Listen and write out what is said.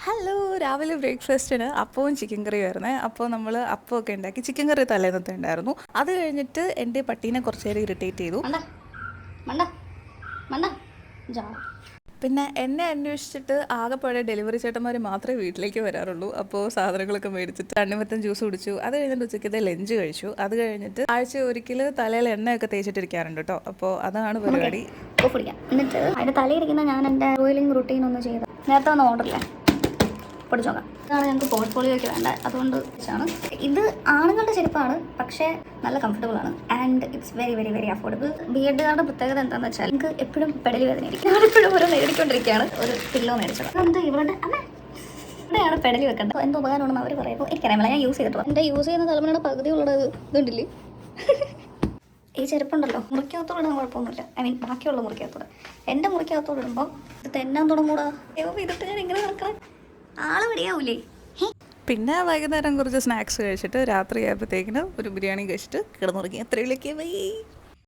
Hello, രാവിലെ ബ്രേക്ക്ഫാസ്റ്റിന് അപ്പവും ചിക്കൻ കറിയുമായിരുന്നേ. അപ്പോൾ നമ്മൾ അപ്പമൊക്കെ ഉണ്ടാക്കി. ചിക്കൻ കറി തലേന്നത്തെ ഉണ്ടായിരുന്നു. അത് കഴിഞ്ഞിട്ട് എൻ്റെ പട്ടീനെ കുറച്ച് നേരം ഇറിറ്റേറ്റ് ചെയ്തു. പിന്നെ എന്നെ അന്വേഷിച്ചിട്ട് ആകെപ്പാടെ ഡെലിവറി ചേട്ടന്മാർ മാത്രമേ വീട്ടിലേക്ക് വരാറുള്ളൂ. അപ്പോൾ സാധനങ്ങളൊക്കെ മേടിച്ചിട്ട് തണ്ണിമത്തൻ ജ്യൂസ് കുടിച്ചു. അത് കഴിഞ്ഞിട്ട് ഉച്ചയ്ക്കത്തെ ലഞ്ച് കഴിച്ചു. അത് കഴിഞ്ഞിട്ട് ആഴ്ച ഒരിക്കൽ തലയിൽ എണ്ണയൊക്കെ തേച്ചിട്ടിരിക്കാറുണ്ട് കേട്ടോ. അപ്പോൾ അതാണ് പരിപാടി. എന്നിട്ട് അതിൻ്റെ തലയിരിക്കുന്ന ഞാൻ എൻ്റെ ഓയിലിംഗ് റുട്ടീൻ ഒന്ന് ചെയ്ത് നേരത്തെ ഒന്ന് ഓർഡറില്ല പൊടിച്ചോക്കാം. ഇതാണ് ഞങ്ങൾക്ക് പോർട്ട്ഫോളിയോയ്ക്ക് വേണ്ട, അതുകൊണ്ട് വെച്ചാണ്. ഇത് ആണുങ്ങളുടെ ചെരുപ്പാണ്, പക്ഷേ നല്ല കംഫർട്ടബിൾ ആണ് and it's very very very affordable. ബിഎഡുകാരുടെ പ്രത്യേകത എന്താണെന്ന് വെച്ചാൽ നിങ്ങൾക്ക് എപ്പോഴും പെടലി വേദനയായിരിക്കും. ഞാനെപ്പോഴും ഓരോ നേടിക്കൊണ്ടിരിക്കുകയാണ്. ഒരു പില്ലോ മേടിച്ചത് എന്ത് ഇവിടെയാണ് പെടലി വെക്കേണ്ടത്. എന്തോ ഉപകാരമാണെന്ന് അവർ പറയുമ്പോൾ എനിക്കറിയാമല്ല, ഞാൻ യൂസ് ചെയ്തിട്ടുള്ളൂ. എൻ്റെ യൂസ് ചെയ്യുന്ന തലമുറയുടെ പകുതി ഉള്ളത് ഇതുണ്ടില്ലേ. ഈ ചെരുപ്പുണ്ടല്ലോ, മുറിക്കകത്തോടെ ഇടാൻ കുഴപ്പമൊന്നുമില്ല. ഐ മീൻ ബാക്കിയുള്ള മുറിക്കകത്തോടെ. എൻ്റെ മുറിക്കകത്തോടെ ഇടുമ്പോൾ ഇത് തെന്നാൻ തുടങ്ങൂടാ. ഇതിട്ട് ഞാൻ ഇങ്ങനെ നടക്കാൻ ആള് വരികയാവൂലേ. പിന്നെ വൈകുന്നേരം കുറച്ച് സ്നാക്സ് കഴിച്ചിട്ട് രാത്രി ആയപ്പോഴത്തേക്കിന് ഒരു ബിരിയാണി കഴിച്ചിട്ട് കിടന്നുറങ്ങി. അത്രയിലേക്ക് വൈ.